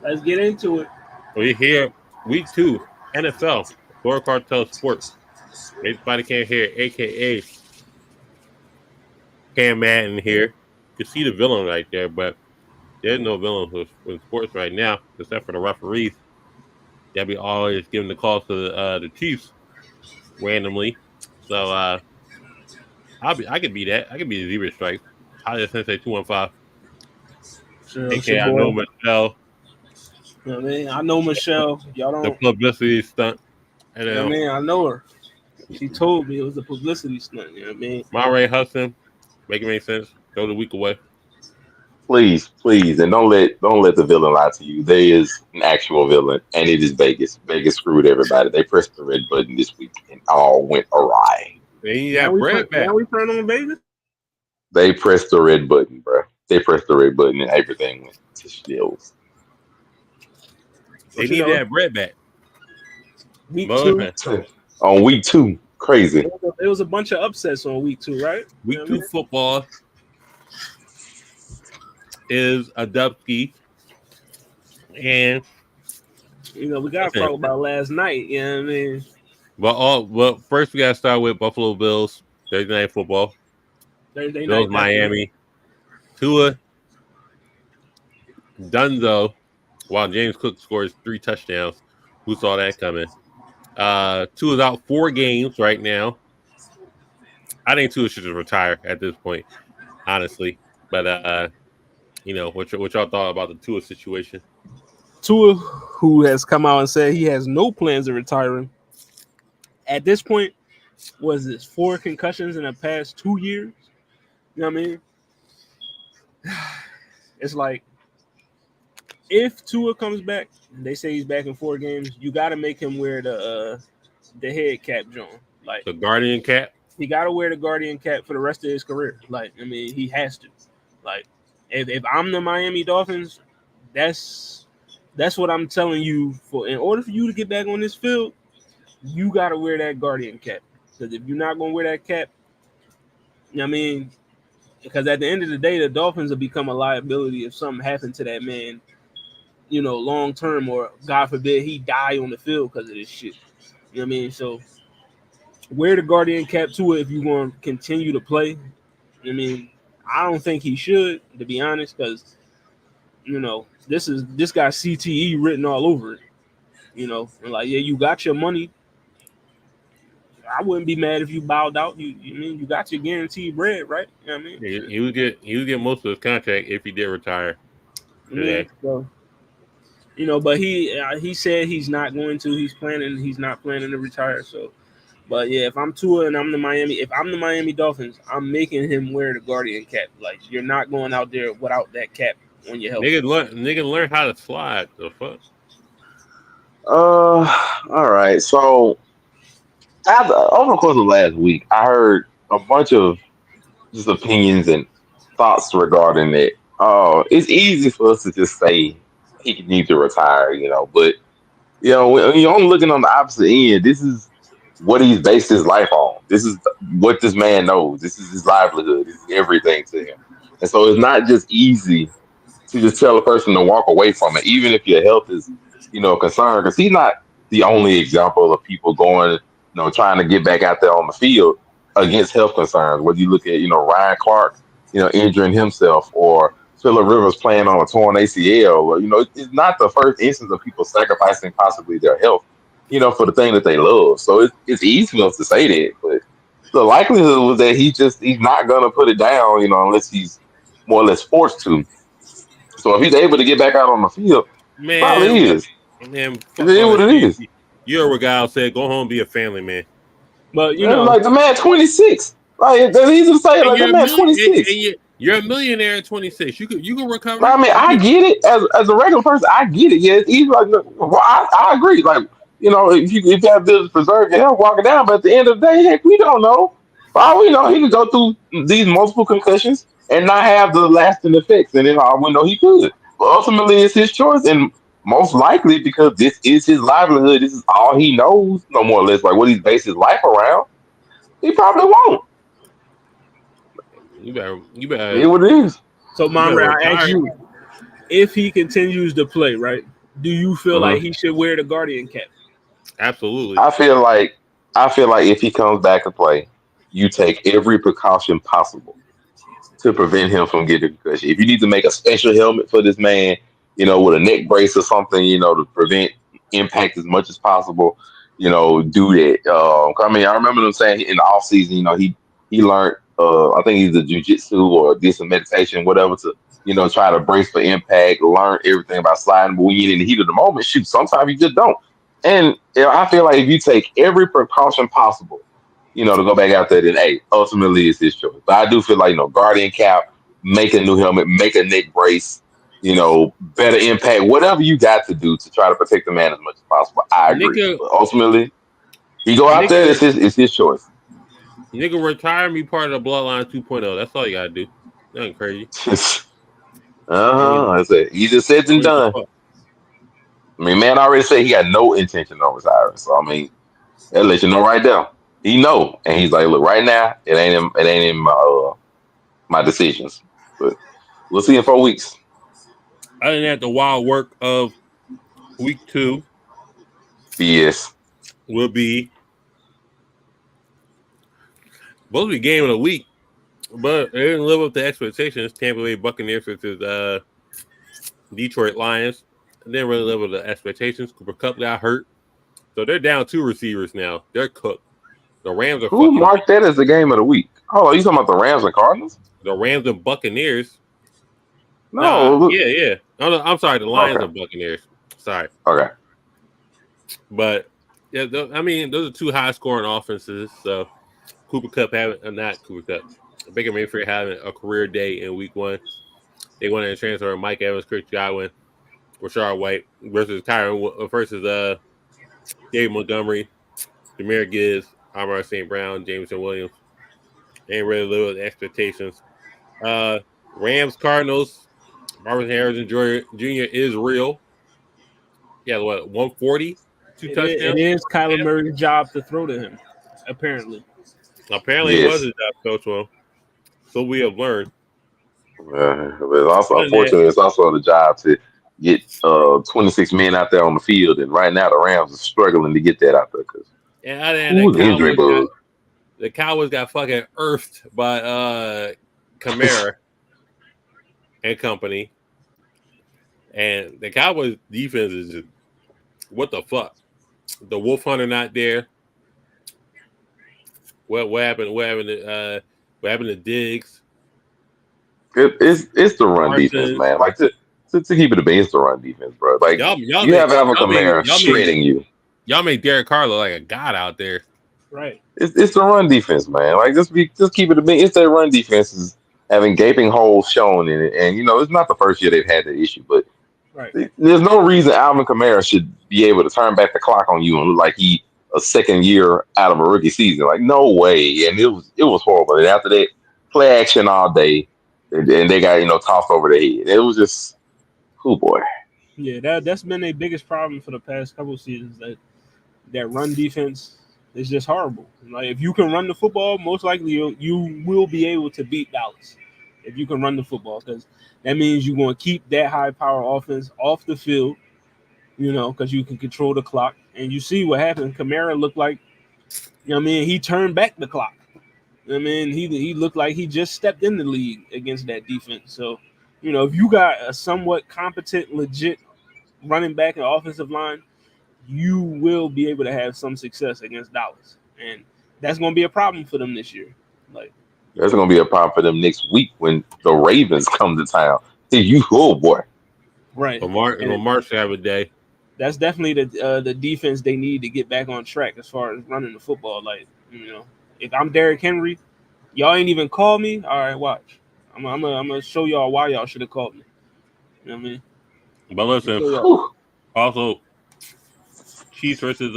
Let's get into it. We here week 2 NFL for Cartel Sports. Everybody can't hear, aka Cam Madden here. You can see the villain right there, but there's no villain in sports right now except for the referees. They'll be always giving the calls to the Chiefs randomly. So I could be that. I could be the zebra strikes. I just say 215. Sure, it's your AKA I boy. know Michelle, You know what I mean? I know Michelle. Y'all the don't. publicity stunt, and You know what I mean? I know her. She told me it was a publicity stunt. You know what I mean? Monterey Hudson. Make it make sense. Throw the week away. Please, and don't let the villain lie to you. There is an actual villain, and it is Vegas. Vegas screwed everybody. They pressed the red button this week, and all went awry. They need that bread back. Now we turn on Vegas. They pressed the red button, bro. They pressed the red button, and everything went to shills. They need that bread back. Week 2. On week 2, crazy. There was a bunch of upsets on week 2, right? Week 2 football is a dubski, and we gotta talk about last night. You know what I mean? Well, first we gotta start with Buffalo Bills Thursday night football. Thursday Bills night, Miami. Tua Dunzo, while James Cook scores 3 touchdowns. Who saw that coming? Tua's out 4 games right now. I think Tua should just retire at this point, honestly. But what y'all thought about the Tua situation? Tua, who has come out and said he has no plans of retiring. At this point, was this 4 concussions in the past 2 years? You know what I mean? It's like, if Tua comes back, they say he's back in 4 games, you got to make him wear the head cap, John. Like the Guardian cap. He got to wear the Guardian cap for the rest of his career. Like, I mean, he has to. Like, if I'm the Miami Dolphins, that's what I'm telling you. In order for you to get back on this field, you got to wear that Guardian cap. Because if you're not going to wear that cap, you know what I mean? Because at the end of the day, the Dolphins will become a liability if something happened to that man, long term, or God forbid he die on the field because of this shit. You know what I mean? So wear the Guardian cap to it if you're going to continue to play. I mean, I don't think he should, to be honest, because this got CTE written all over it. And like, yeah, you got your money. I wouldn't be mad if you bowed out. You got your guaranteed bread, right? You know what I mean? He would get most of his contract if he did retire today. Yeah, so, but he said he's not going to. He's not planning to retire. So, but yeah, if I'm Tua and I'm the Miami Dolphins, I'm making him wear the Guardian cap. Like, you're not going out there without that cap on your helmet. Nigga learn how to slide. The fuck. All right. So over the course of last week, I heard a bunch of just opinions and thoughts regarding it. It's easy for us to just say he needs to retire, but when you're only looking on the opposite end, this is what he's based his life on. This is what this man knows. This is his livelihood. This is everything to him. And so it's not just easy to just tell a person to walk away from it, even if your health is, a concern. Because he's not the only example of people going, trying to get back out there on the field against health concerns. Whether you look at, Ryan Clark, injuring himself, or Phillip Rivers playing on a torn ACL, or, it's not the first instance of people sacrificing possibly their health, for the thing that they love. So it's easy enough to say that, but the likelihood was that he's not gonna put it down, unless he's more or less forced to. So if he's able to get back out on the field, probably is. Man, it is what it is. You're a guy who said, "Go home, be a family man." But like the man 26. Like, that's easy to say. Like, the man 26. You're a millionaire at 26. You can recover. I mean, I get it as a regular person. I get it. Yeah, it's easy. Like, well, I agree. Like, if you have to preserve your health walking down, but at the end of the day, heck, we don't know. For all we know, he could go through these multiple concussions and not have the lasting effects. And then all we know, he could. But ultimately, it's his choice, and most likely because this is his livelihood. This is all he knows, no more or less. Like, what he's based his life around. He probably won't. You better. It what it is. So, Monterey, I ask you, if he continues to play, right? Do you feel like Mhm. he should wear the Guardian cap? Absolutely. I feel like if he comes back to play, you take every precaution possible to prevent him from getting a concussion. If you need to make a special helmet for this man, with a neck brace or something, to prevent impact as much as possible, do that. I mean, I remember them saying in the off season, he learned, I think he's a jujitsu or did some meditation, whatever, to try to brace for impact, learn everything about sliding. But when you're in the heat of the moment, shoot, sometimes you just don't. And I feel like if you take every precaution possible, to go back out there, then hey, ultimately it's his choice. But I do feel like, Guardian cap, make a new helmet, make a neck brace, better impact, whatever you got to do to try to protect the man as much as possible. I agree. Nigga, But ultimately, he go out there, nigga, it's his choice. nigga, retire me part of the Bloodline 2.0. That's all you gotta do. Nothing crazy. I mean, I said, easier said than what the done. fuck? I mean, man already said he got no intention of retiring. So I mean, that let you know right there. He know, and he's like, look, right now, it ain't in my decisions. But we'll see in 4 weeks. Other than that, the wild work of week 2 Yes. will be supposed to be game of the week, but they didn't live up to expectations. Tampa Bay Buccaneers versus Detroit Lions. They didn't really live up to expectations. Cooper Kupp got hurt, so they're down 2 receivers now. They're cooked. The Rams are Who fucking. marked that as the game of the week? Oh, you talking about the Rams and Cardinals? The Rams and Buccaneers. Nah, No. yeah. Oh, no, I'm sorry, the Lions Okay. and Buccaneers. Sorry, Okay. but yeah, I mean, those are 2 high-scoring offenses. So Cooper Kupp not Cooper Kupp, Baker Mayfield having a career day in week 1. They wanted to transfer Mike Evans, Chris Godwin, Rashard White versus David Montgomery, Jahmyr Gibbs, Amar St. Brown, Jameson Williams. Ain't really live with expectations. Rams, Cardinals, Marvin Harrison Jr. is real. Yeah, what, 140? 2 It touchdowns? is Kyler Murray's job to throw to him, apparently. Apparently it was Yes. his job, Coach Will. So we have learned. But it's also, unfortunately, it's also the job to get 26 men out there on the field. And right now, the Rams are struggling to get that out there because And other than who's injury bug? the Cowboys got fucking earthed by Kamara and company. And the Cowboys defense is just, what the fuck? The Wolf Hunter not there. What happened? What happened to Diggs? It's the run defense, Parsons? man. Like to keep it a base, it's the run defense, bro. Like Y'all you have Alvin made Kamara shredding you. y'all make Derek Carr look like a god out there. Right. It's the run defense, man. Like just keep it a base. It's their run defense is having gaping holes shown in it, and it's not the first year they've had that issue, but Right. there's no reason Alvin Kamara should be able to turn back the clock on you and look like he a second year out of a rookie season. Like no way. And it was horrible. And after that, play action all day, and they got tossed over the head. It was just, oh boy. Yeah, that's been their biggest problem for the past couple of seasons. That run defense is just horrible. Like if you can run the football, most likely you will be able to beat Dallas if you can run the football, because that means you're going to keep that high power offense off the field. Because you can control the clock. And you see what happened. Kamara looked like, he turned back the clock. He looked like he just stepped in the league against that defense. So, if you got a somewhat competent, legit running back and offensive line, you will be able to have some success against Dallas. And that's going to be a problem for them this year. Like, That's going to be a problem for them next week when the Ravens come to town. Oh boy. right. Lamar should have a day. That's definitely the defense they need to get back on track as far as running the football. Like, if I'm Derrick Henry, y'all ain't even call me. All right, watch. I'm gonna show y'all why y'all should have called me. You know what I mean? But listen, also Chiefs versus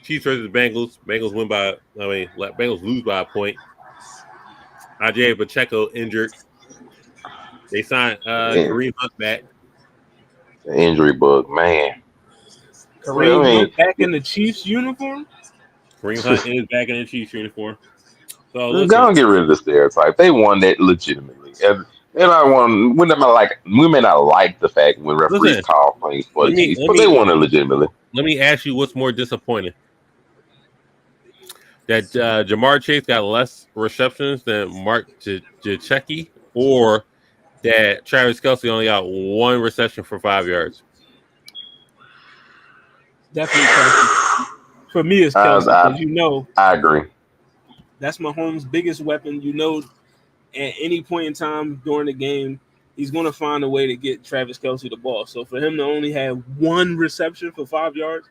Bengals. Bengals lose by a point. Ajay Pacheco injured. They signed Kareem Hunt back. Injury bug, man. Kareem Hunt back in the Chiefs uniform? Kareem Hunt is back in the Chiefs uniform. So Go and get rid of the stereotype. They won that legitimately. And And I want we may not like the fact when referees Listen, call plays for let the me Chiefs, let but they me won it legitimately. let me ask you what's more disappointing. That Jamar Chase got less receptions than Mark Jaceki, or that Travis Kelce only got one reception for 5 yards. Definitely Kelsey. For me, it's Kelsey because I agree. that's Mahomes' biggest weapon. At any point in time during the game, he's going to find a way to get Travis Kelce the ball. So for him to only have one reception for 5 yards,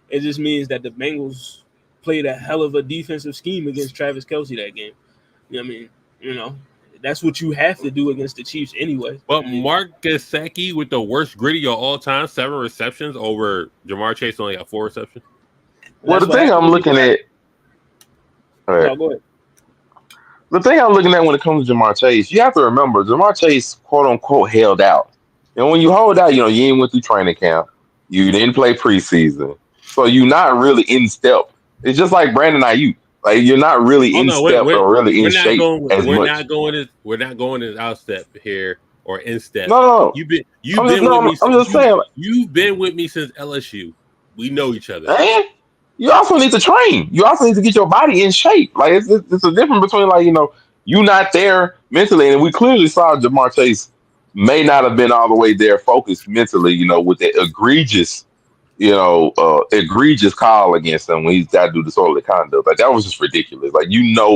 it just means that the Bengals played a hell of a defensive scheme against Travis Kelce that game. I mean, that's what you have to do against the Chiefs anyway. But Mark Gesicki with the worst gritty of all time, 7 receptions over Jamar Chase only got 4 receptions. Well, the thing I'm looking at. No, go ahead. The thing I'm looking at when it comes to Jamar Chase, you have to remember Jamar Chase, quote unquote, held out. And when you hold out, you ain't went through training camp. You didn't play preseason. So you're not really in step. It's just like Brandon Ayuk. Like you're not really in step or really in shape as much. We're not going as out step here or in step. No. You've been with me. I'm just saying. You've been with me since LSU. We know each other. And you also need to train. You also need to get your body in shape. Like it's a difference between you not there mentally, and we clearly saw Jamar Chase may not have been all the way there focused mentally. With the egregious call against him when he's got to do disorderly conduct. Like that was just ridiculous. Like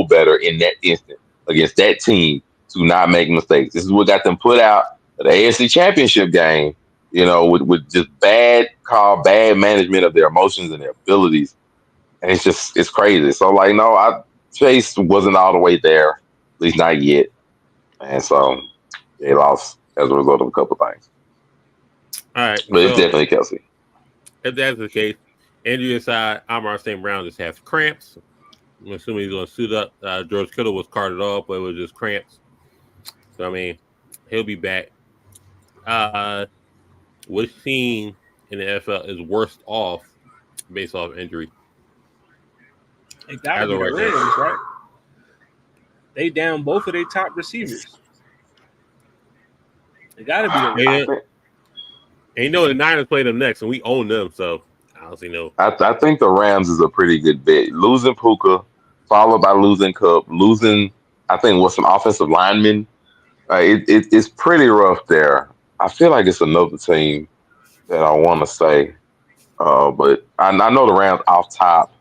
better in that instant against that team to not make mistakes. This is what got them put out of the AFC Championship game. With just bad call, bad management of their emotions and their abilities, and it's crazy. So Chase wasn't all the way there, at least not yet, and so they lost as a result of a couple of things. All right, but it's definitely Kelce. If that's the case, Andrew inside, Amar St. Brown just has cramps. I'm assuming he's going to suit up. George Kittle was carted off, but it was just cramps. So, I mean, he'll be back. Which team in the NFL is worst off based off injury? It got to be the Rams, right? They down both of their top receivers. It got to be the Rams. And the Niners play them next, and we own them, so I don't see no. I think the Rams is a pretty good bet. Losing Puka, followed by losing Cup, losing, I think, some offensive linemen. It's pretty rough there. I feel like it's another team that I want to say, but I know the Rams off top.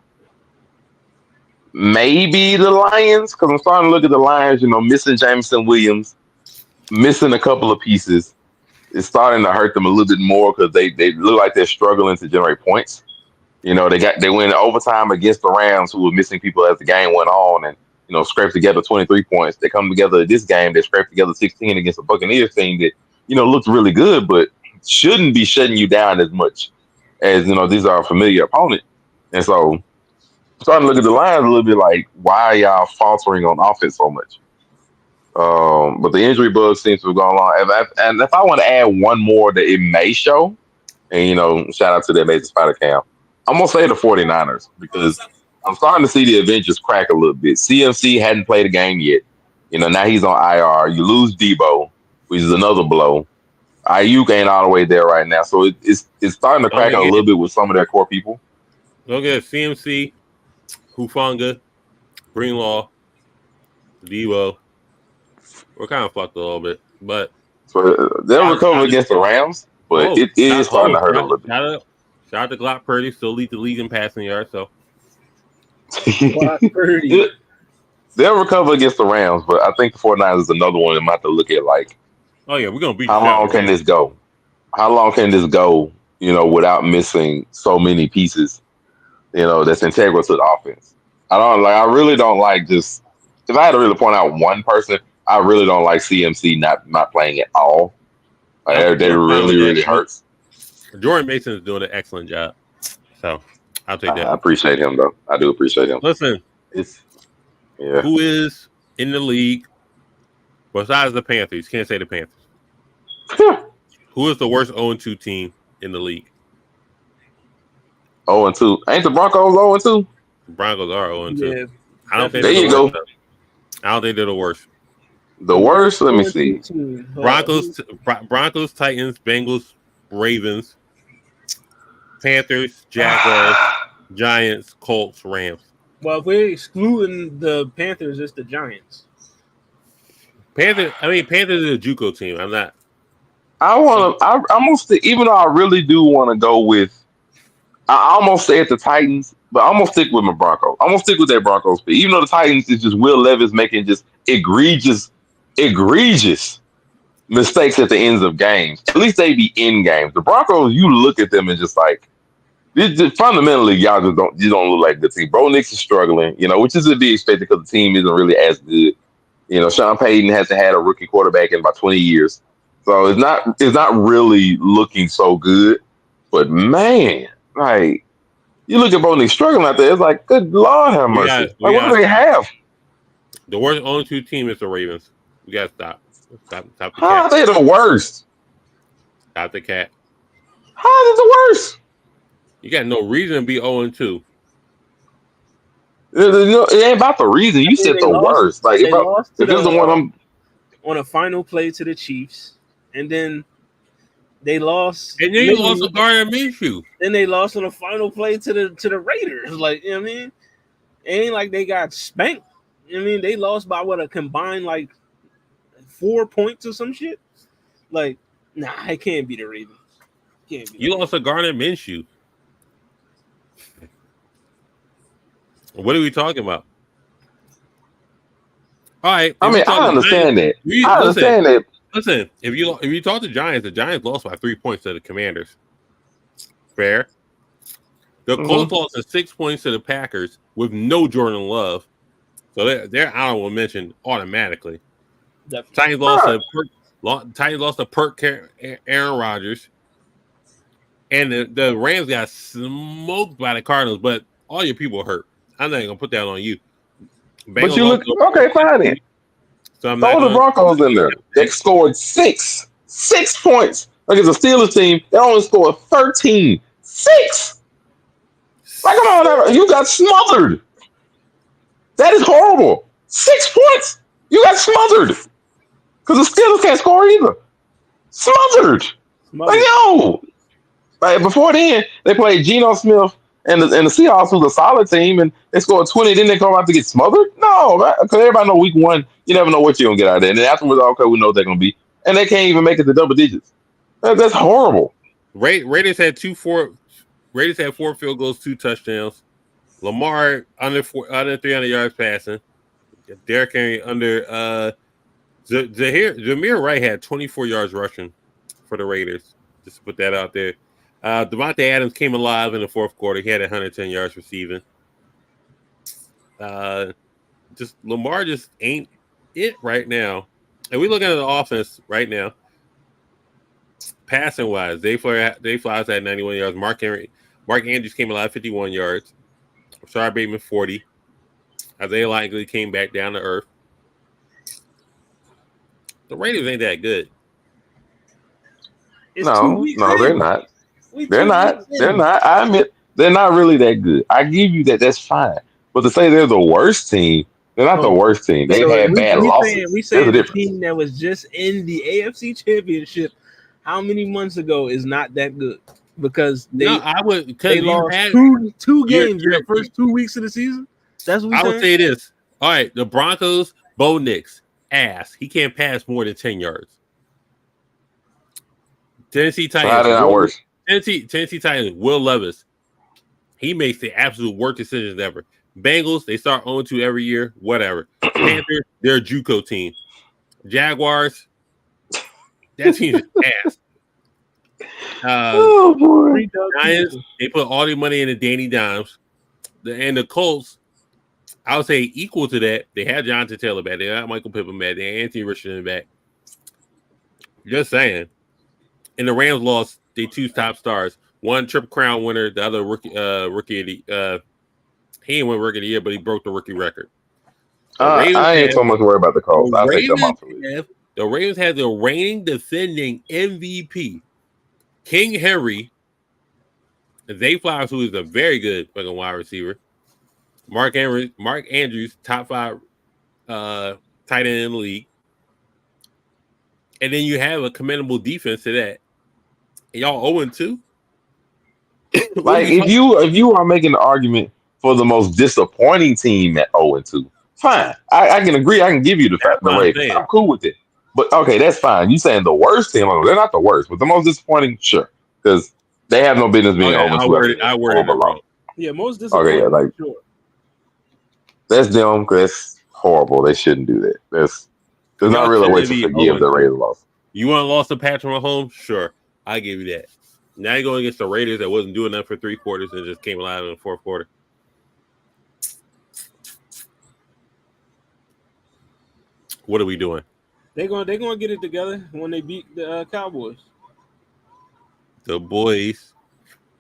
Maybe the Lions, because I'm starting to look at the Lions, missing Jameson Williams, missing a couple of pieces. It's starting to hurt them a little bit more because they look like they're struggling to generate points. They went in overtime against the Rams, who were missing people as the game went on, and scraped together 23 points. They come together this game, they scraped together 16 against the Buccaneers team that looked really good, but shouldn't be shutting you down as much as these are a familiar opponent. And so, I'm starting to look at the Lions a little bit like, why are y'all faltering on offense so much? But the injury bug seems to have gone on. And if I want to add one more that it may show, and shout out to the Amazing Spider Cam, I'm gonna say the 49ers because I'm starting to see the Avengers crack a little bit. CMC hadn't played a game yet. Now he's on IR. You lose Debo, which is another blow. Ayuk ain't all the way there right now, so it's starting to crack a little bit with some of their core people. Look at CMC, Hufanga, Greenlaw, Debo. We're kind of fucked a little bit, but so they'll recover against the Rams. But it is starting to hurt a little bit. Shout out to Glock Purdy, still lead the league in passing yards. So Glock Purdy. They'll recover against the Rams, but I think the 49ers is another one that might have to look at like, oh yeah, we're gonna beat. How long can this go? How long can this go? Without missing so many pieces, that's integral to the offense. I really don't like just if I had to really point out one person, I really don't like CMC not playing at all. They really hurts. Jordan Mason is doing an excellent job, so I'll take that. I appreciate him though. I do appreciate him. Listen, who is in the league besides the Panthers? Can't say the Panthers. Who is the worst 0-2 team in the league? 0-2. Ain't the Broncos 0-2? The Broncos are 0-2. Yeah, I don't think there you go. I don't think they're the worst. The worst. Let me see. Broncos, Titans, Bengals, Ravens, Panthers, Jaguars, Giants, Colts, Rams. Well, if we're excluding the Panthers, it's the Giants. Panthers is a JUCO team. I'm not. I'm almost, even though I really do want to go with, I almost say at the Titans, but I'm gonna stick with my Broncos. I'm gonna stick with that Broncos pick. Even though the Titans is just Will Levis making just egregious mistakes at the ends of games. At least they be in games. The Broncos, you look at them and just like, fundamentally, y'all don't look like a good team. Bo Nix is struggling, which is to be expected because the team isn't really as good. Sean Payton hasn't had a rookie quarterback in about 20 years, so it's not really looking so good. But man, like you look at Bo Nix struggling out there, it's like, good Lord, have mercy. What do they have? The worst only two team is the Ravens. We gotta stop. Stop the cat. How are they the worst? Stop the cat. How are they the worst? You got no reason to be 0-2. It ain't about the reason. You said the worst. Like, if this is the one I'm on a final play to the Chiefs, and then they lost. And then you lost to Gardner Minshew. Then they lost on a final play to the Raiders. Like, you know what I mean? It ain't like they got spanked. You know what I mean? They lost by a combined 4 points or some shit. Like, nah, it can't be the Ravens. You lost to Gardner Minshew. What are we talking about? All right. I understand that. I understand that. Listen, if you talk to Giants, the Giants lost by 3 points to the Commanders. Fair. The Colts lost to 6 points to the Packers with no Jordan Love, so they're honorable mention automatically. Titans lost to Perk Aaron Rodgers, and the Rams got smoked by the Cardinals. But all your people hurt. I'm not gonna put that on you. But you look okay, fine then. So throw the Broncos in there. They scored 6 points against the Steelers team. They only scored 13. 6. Like, come on, you got smothered. That is horrible. 6 points. You got smothered. Because the Steelers can't score either. Smothered. Like, yo. Like, before then, they played Geno Smith and the Seahawks was a solid team, and they scored 20. Then they come out to get smothered. No, because everybody know week one, you never know what you're gonna get out of there. And then afterwards, okay, we know what they're gonna be, and they can't even make it to double digits. That's horrible. Raiders had 4 field goals, 2 touchdowns. Lamar under 300 yards passing. Derrick Henry under. Jameer Wright had 24 yards rushing for the Raiders. Just to put that out there. Devontae Adams came alive in the fourth quarter. He had 110 yards receiving. Just Lamar just ain't it right now. And we looking at the offense right now. Passing wise, Dave Flowers had 91 yards. Mark Andrews came alive 51 yards. Rashard Bateman 40. Isaiah Likely came back down to earth. The Raiders ain't that good. No, they're not. They're not. I admit they're not really that good. I give you that. That's fine. But to say they're the worst team, they're not the worst team. They've had bad losses. We saying the team that was just in the AFC Championship how many months ago is not that good because they lost two games in the first 2 weeks of the season. That's what I would say this. All right, the Broncos, Bo Nix, ass. He can't pass more than 10 yards. Tennessee Titans. How did that work? Tennessee Titans, Will Levis. He makes the absolute worst decisions ever. Bengals, they start 0-2 every year. Whatever. Panthers, they're a JUCO team. Jaguars, that team's ass. Oh boy. Giants, they put all their money into Danny Dimes. And the Colts, I would say equal to that. They had Jonathan Taylor back. They had Michael Pittman back. They had Anthony Richardson back. Just saying. And the Rams lost their 2 top stars. One Triple Crown winner, the other rookie of the he didn't win rookie of the year, but he broke the rookie record. I ain't so much worried about the Colts. I take them off the The Ravens had the reigning defending MVP, King Henry, Zay Flowers, who is a very good fucking wide receiver. Mark Andrews, top 5 tight end in the league. and then you have a commendable defense to that. And y'all 0-2. Like if you are making the argument for the most disappointing team at 0-2, fine. I can agree. I can give you the Ravens. I'm cool with it. But okay, that's fine. You saying the worst team? They're not the worst, but the most disappointing, sure, because they have no business being 0-2. I worded it wrong. Yeah, most disappointing. Okay, like sure. That's them. That's horrible. They shouldn't do that. There's not really a way to forgive the Raiders loss. You want to loss to Patrick Mahomes? Sure, I give you that. Now you're going against the Raiders that wasn't doing that for 3 quarters and just came alive in the 4th quarter. What are we doing? They're gonna get it together when they beat the Cowboys. The boys.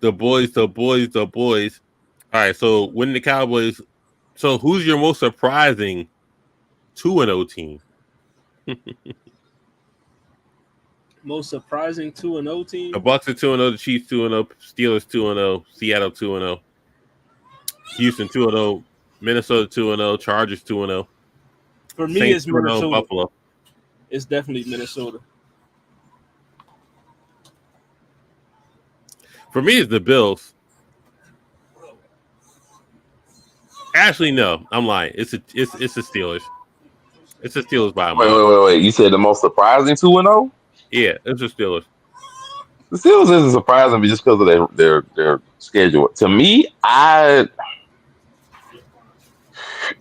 All right, so when the Cowboys. So who's your most surprising 2-0 team? Most surprising 2-0 team? The Bucs are 2-0, the Chiefs 2-0, Steelers 2-0, Seattle 2-0, Houston 2-0, Minnesota 2-0, Chargers 2-0. For me, it's Minnesota. Buffalo. It's definitely Minnesota. For me, it's the Bills. Actually, no, I'm lying. It's the Steelers. It's the Steelers by a mile. Wait. You said the most surprising 2-0? Yeah, it's the Steelers. The Steelers isn't surprising just because of their schedule. To me,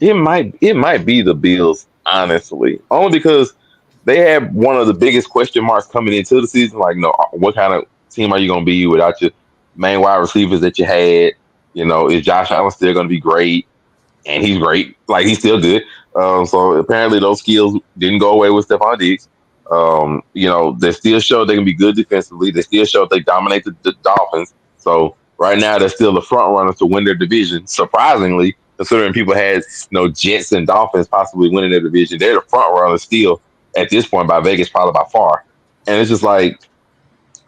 it might be the Bills, honestly, only because they had one of the biggest question marks coming into the season. Like, no, what kind of team are you going to be without your main wide receivers that you had? You know, is Josh Allen still going to be great? And he's great. Like, he's still good. So apparently those skills didn't go away with Stephon Diggs. You know, they still show they can be good defensively. They still show they dominate the Dolphins. So right now they're still the front runners to win their division. Surprisingly, considering people had Jets and Dolphins possibly winning their division, they're the front runners still at this point by Vegas, probably by far. And it's just like,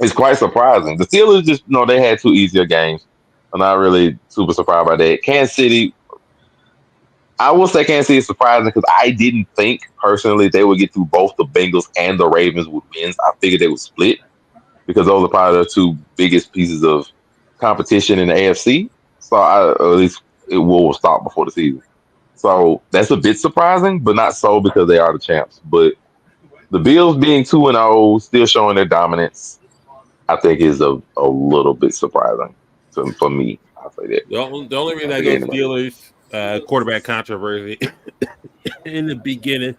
it's quite surprising. The Steelers just, they had 2 easier games. I'm not really super surprised by that. Kansas City, I will say Kansas City is surprising because I didn't think personally they would get through both the Bengals and the Ravens with wins. I figured they would split because those are probably the 2 biggest pieces of competition in the AFC. So at least it will stop before the season. So that's a bit surprising, but not so because they are the champs. But the Bills being 2-0, still showing their dominance, I think is a little bit surprising for me. I'll say that. The only reason I go Steelers, quarterback controversy in the beginning,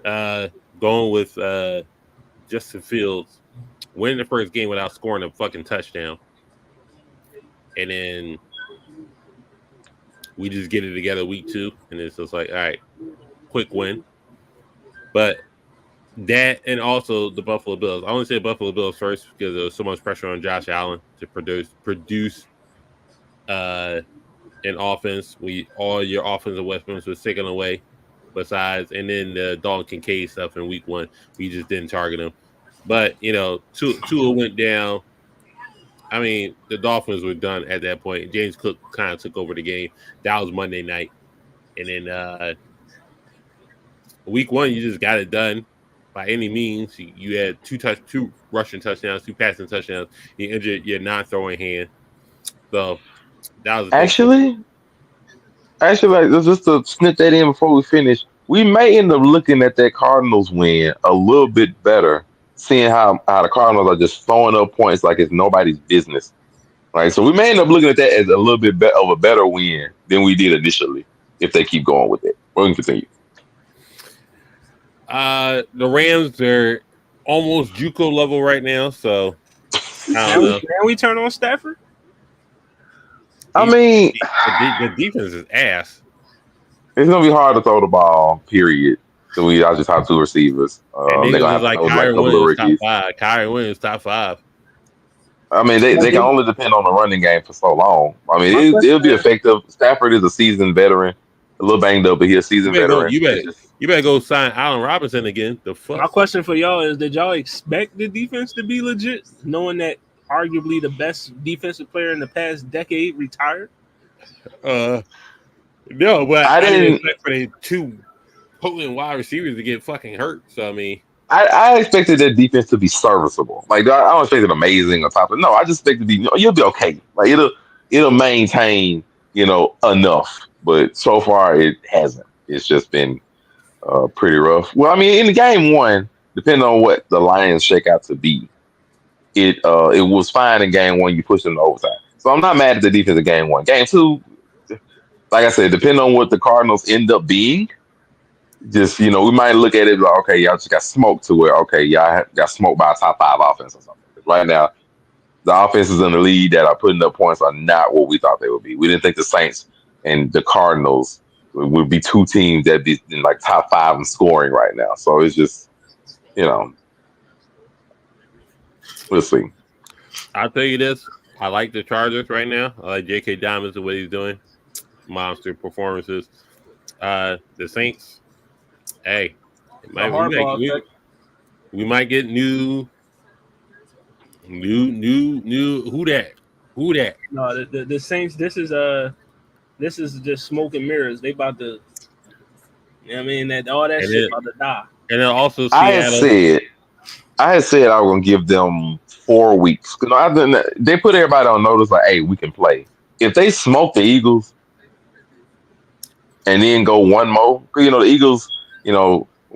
going with Justin Fields, winning the first game without scoring a fucking touchdown. And then we just get it together week 2, and it's just like, all right, quick win. But that, and also the Buffalo Bills. I only say Buffalo Bills first because there was so much pressure on Josh Allen to produce an offense. All your offensive weapons were taken away. Besides, and then the Dalton Kincaid stuff in week 1, we just didn't target him. But Tua went down. I mean, the Dolphins were done at that point. James Cook kind of took over the game. That was Monday night, and then week 1, you just got it done by any means. You had 2 rushing touchdowns, 2 passing touchdowns. You injured your non-throwing hand. So that was actually, like, just to snip that in before we finish, we may end up looking at that Cardinals win a little bit better, seeing how the Cardinals are just throwing up points like it's nobody's business. Right, so we may end up looking at that as a little bit of a better win than we did initially if they keep going with it. We can continue. The Rams are almost JUCO level right now, so can we turn on Stafford? I mean, the defense is ass. It's gonna be hard to throw the ball. Period. So I just have 2 receivers. And they're gonna have like Kyrie Williams top 5. Kyrie Williams top 5. I mean, they can only depend on the running game for so long. I mean, it'll be effective. Stafford is a seasoned veteran, a little banged up, but he's a seasoned veteran. You better go sign Allen Robinson again. The fuck. My question for y'all is: did y'all expect the defense to be legit, knowing that arguably the best defensive player in the past decade retired? No, but I didn't expect for the 2 potent wide receivers to get fucking hurt. So I mean, I expected that defense to be serviceable. Like I don't expect it amazing or top. No, I just expect it to be. You'll be okay. Like it'll maintain enough. But so far it hasn't. It's just been pretty rough. Well, I mean, in the game one, depending on what the Lions shake out to be, it was fine in game one. You pushed them to overtime. So I'm not mad at the defense in game one. Game two, like I said, depending on what the Cardinals end up being, just we might look at it like, okay, y'all just got smoked to where okay, y'all got smoked by a top five offense or something. 'Cause right now, the offenses in the league that are putting up points are not what we thought they would be. We didn't think the Saints and the Cardinals would be two teams that be in like top five in scoring right now. So it's just, we'll see. I'll tell you this. I like the Chargers right now. I like J.K. Diamonds and what he's doing. Monster performances. The Saints, hey, we might get new. Who that? No, the Saints. This is just smoke and mirrors. They about to. I mean that all that shit about to die. And then also Seattle. I had said I was gonna give them 4 weeks. They put everybody on notice like, hey, we can play. If they smoke the Eagles and then go one more, the Eagles,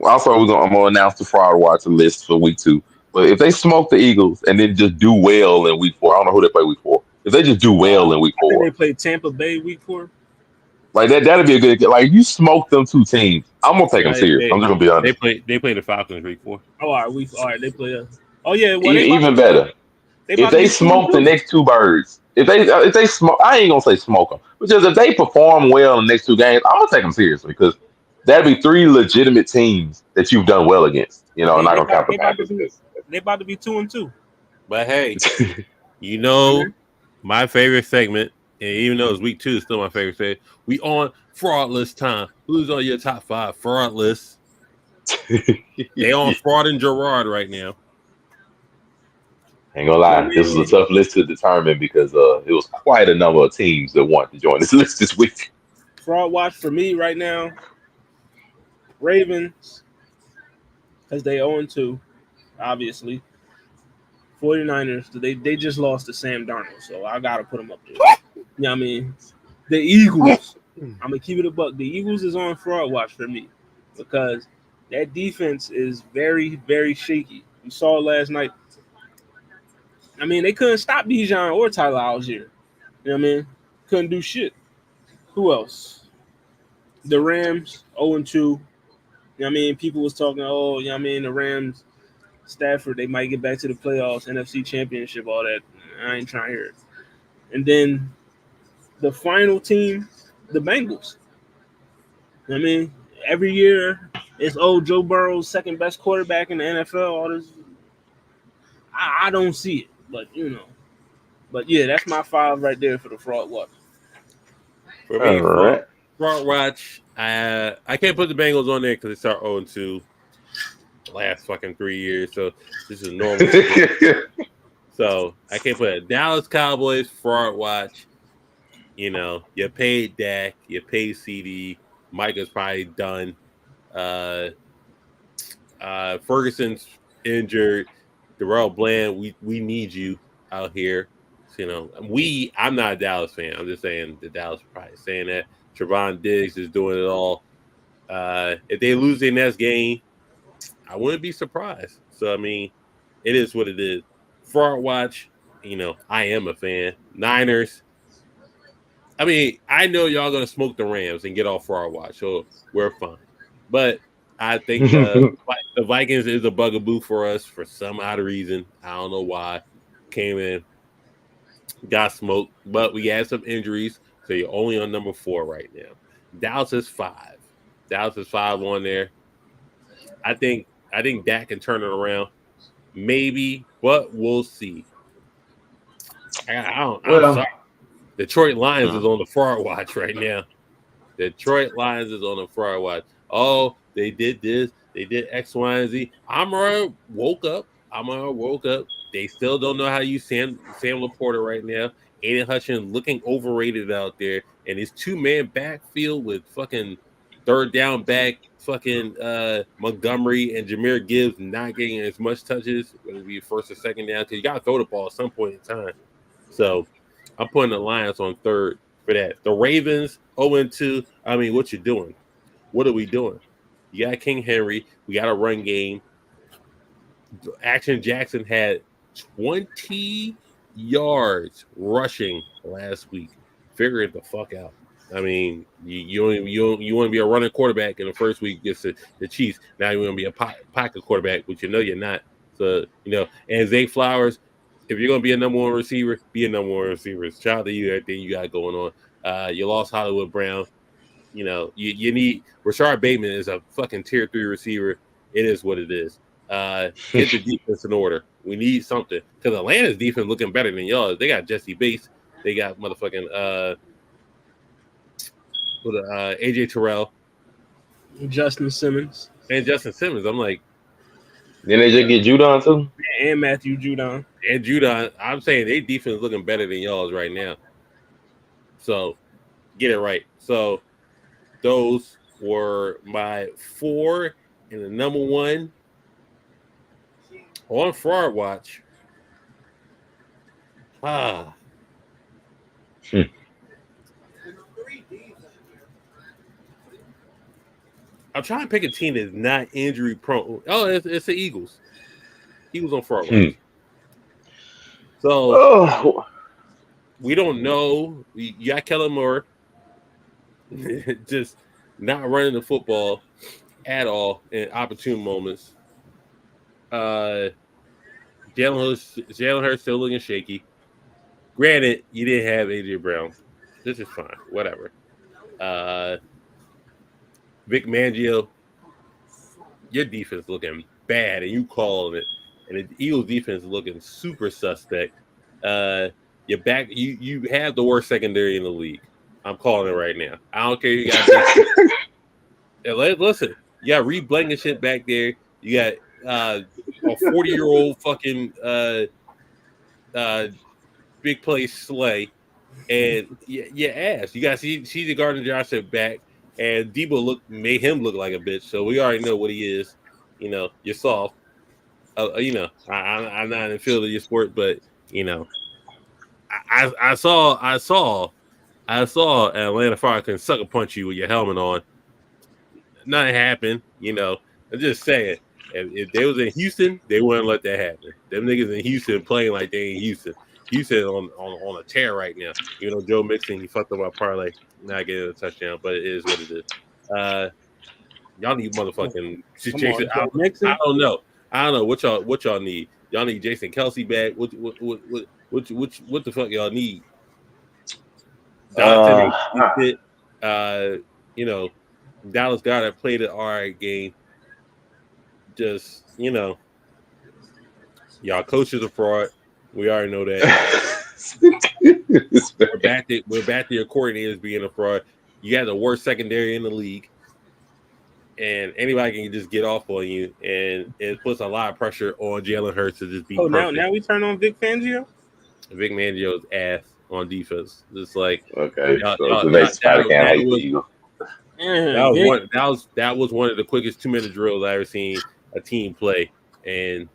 also I'm gonna announce the fraud watch list for week 2. But if they smoke the Eagles and then just do well in week 4, I don't know who they play week 4. If they just do well in week 4, I think they play Tampa Bay week 4. Like that'd be a good. Like you smoke them 2 teams, I'm gonna take them serious. I'm just gonna be honest. They play the Falcons week 4. Oh, all right, they play. Oh yeah, well, even better. If they smoke the next 2 birds, if they smoke, I ain't gonna say smoke them, because if they perform well in the next 2 games, I'm gonna take them seriously because that'd be 3 legitimate teams that you've done well against. And not gonna count the Packers. They about to be 2-2. But hey, my favorite segment, and even though it's week 2, it's still my favorite segment. We on fraud list time. Who's on your top 5 fraud list? They on Fraud and Gerard right now. Ain't gonna lie, this was a tough list to determine because it was quite a number of teams that want to join this list this week. Fraud watch for me right now. Ravens, because they 0-2, obviously. 49ers, they just lost to Sam Darnold, so I gotta put them up there. You know what I mean? The Eagles, I'm gonna keep it a buck. The Eagles is on fraud watch for me because that defense is very, very shaky. You saw it last night. I mean, they couldn't stop Bijan or Tyler Algier. You know what I mean? Couldn't do shit. Who else? The Rams, 0-2. You know what I mean? People was talking, you know what I mean? The Rams, Stafford, they might get back to the playoffs, NFC Championship, all that. I ain't trying to hear it. And then the final team, the Bengals. You know what I mean? Every year, it's Joe Burrow's second best quarterback in the NFL. All this, I don't see it, but But yeah, that's my 5 right there for the fraud watch. For me, fraud watch, I can't put the Bengals on there because they start 0-2 last fucking 3 years, so this is normal. So I can't put it. Dallas Cowboys fraud watch. You paid Dak, you paid CD. Micah's probably done. Ferguson's injured. Darrell Bland, we need you out here. So, I'm not a Dallas fan. I'm just saying the Dallas are probably saying that. Trevon Diggs is doing it all. If they lose their next game, I wouldn't be surprised. So, I mean, it is what it is. Fraud watch, I am a fan. Niners. I mean, I know y'all going to smoke the Rams and get off fraud watch, so we're fine. But I think the Vikings is a bugaboo for us for some odd reason. I don't know why. Came in, got smoked, but we had some injuries, so you're only on number 4 right now. Dallas is 5. Dallas is 5 on there. I think Dak can turn it around, maybe, but we'll see. I'm sorry. Detroit Lions is on the fraud watch right now. Detroit Lions is on the fraud watch. Oh, they did this. They did X, Y, and Z. Amara woke up. They still don't know how to use Sam Laporta right now. Aiden Hutchins looking overrated out there. And his 2-man backfield with fucking third down back, fucking Montgomery and Jahmyr Gibbs not getting as much touches, whether it be first or second down, because you got to throw the ball at some point in time. So I'm putting the Lions on third for that. The Ravens 0-2. I mean, what you doing? What are we doing? You got King Henry. We got a run game. Action Jackson had 20 yards rushing last week. Figure it the fuck out. I mean, you want to be a running quarterback in the first week against the Chiefs. Now you want to be a pocket quarterback, which you know you're not. So, and Zay Flowers, if you're going to be a number one receiver, be a number one receiver. Shout out to you, everything you got going on. You lost Hollywood Brown. You need Rashard Bateman is a fucking tier 3 receiver. It is what it is. Get the defense in order. We need something because Atlanta's defense looking better than y'all. They got Jesse Bates. They got motherfucking AJ Terrell, Justin Simmons. I'm like, then they just get Judon too, and Matthew Judon. I'm saying their defense looking better than y'all's right now. So get it right. So those were my 4 and the number 1 on Fraud Watch. I'm trying to pick a team that's not injury prone. Oh, it's the Eagles. Eagles on Fraud Watch. So we don't know. You got Kellen Moore just not running the football at all in opportune moments. Jalen Hurts still looking shaky. Granted, you didn't have AJ Brown. This is fine. Whatever. Vic Mangio, your defense looking bad, and you calling it. And the Eagles defense is looking super suspect. You're back. You have the worst secondary in the league. I'm calling it right now. I don't care. You got listen. You got Reed Blankenship back there. You got a 40-year-old fucking big play Slay, and your ass. You got CJ Gardner-Johnson back, and Debo made him look like a bitch. So we already know what he is. You're soft. I'm not in the field of your sport, but I saw Atlanta Falcons sucker punch you with your helmet on. Nothing happened. I'm just saying. If they was in Houston, they wouldn't let that happen. Them niggas in Houston playing like they in Houston. Houston on a tear right now. Joe Mixon, he fucked up my parlay, not getting a touchdown, but it is what it is. Y'all need motherfucking Jason. I don't know what y'all need. Y'all need Jason Kelsey back. What the fuck y'all need? Dallas Goedert played an alright game. Just y'all coaches are fraud. We already know that. we're back to your coordinators being a fraud. You got the worst secondary in the league, and anybody can just get off on you, and it puts a lot of pressure on Jalen Hurts to just be. Oh, now we turn on Vic Fangio. Vic Fangio's ass on defense. It's like okay. That was one of the quickest 2-minute drills I ever seen a team play, and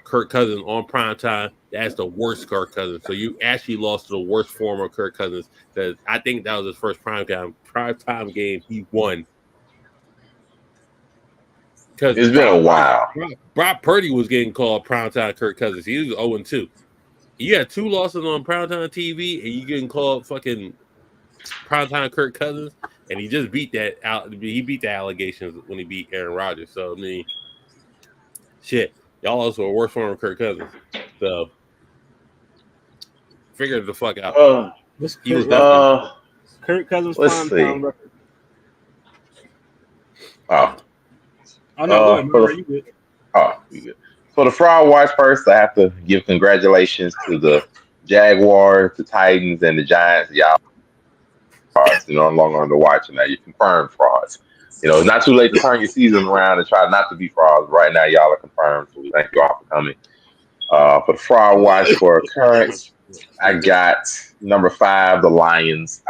Kirk Cousins on prime time. That's the worst Kirk Cousins. So you actually lost to the worst form of Kirk Cousins. Because I think that was his first prime time game he won. Because it's been a while. Brock Purdy was getting called primetime Kirk Cousins. He was 0-2. You had 2 losses on primetime TV, and you getting called fucking primetime Kirk Cousins, and he just beat that out. He beat the allegations when he beat Aaron Rodgers. So I mean, shit, y'all also a worse form of Kirk Cousins. So figure it the fuck out. Kirk Cousins primetime record. Oh no, you good. You good. For the Fraud Watch first, I have to give congratulations to the Jaguars, the Titans, and the Giants. Y'all are no longer on the watch, and now you confirmed frauds. It's not too late to turn your season around and try not to be frauds. Right now, y'all are confirmed, so thank you all for coming. For the Fraud Watch for current, I got number 5, the Lions.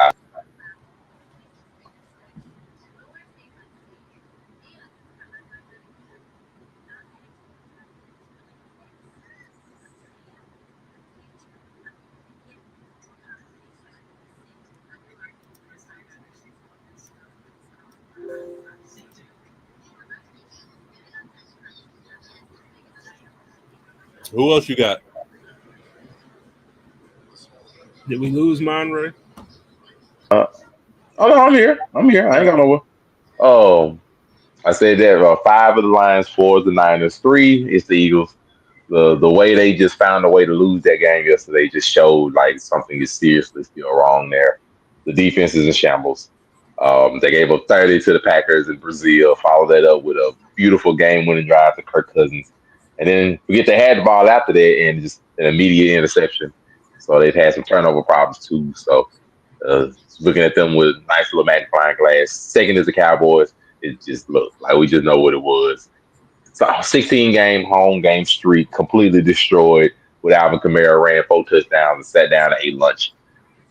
Who else you got? Did we lose Monroe? Oh no, I'm here. I'm here. I ain't got nowhere. Oh, I said that 5 of the Lions, 4 of the Niners, 3 is the Eagles. The way they just found a way to lose that game yesterday just showed like something is seriously still wrong there. The defense is in shambles. They gave up 30 to the Packers in Brazil, followed that up with a beautiful game-winning drive to Kirk Cousins, and then forget they had the ball after that and just an immediate interception. So they've had some turnover problems too. So looking at them with a nice little magnifying glass. Second is the Cowboys. It just looked like we just know what it was. So 16 game home game streak completely destroyed with Alvin Kamara ran 4 touchdowns and sat down and ate lunch.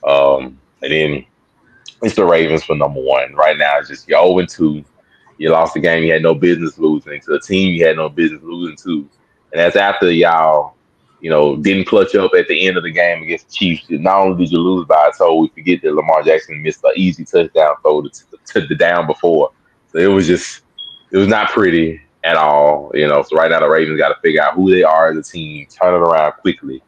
And then it's the Ravens for number 1. Right now, it's just you're 0-2. You lost the game you had no business losing to a team you had no business losing to. And that's after y'all, didn't clutch up at the end of the game against the Chiefs. Not only did you lose by a toe, we forget that Lamar Jackson missed an easy touchdown throw to the down before. So it was not pretty at all. So right now the Ravens got to figure out who they are as a team, turn it around quickly,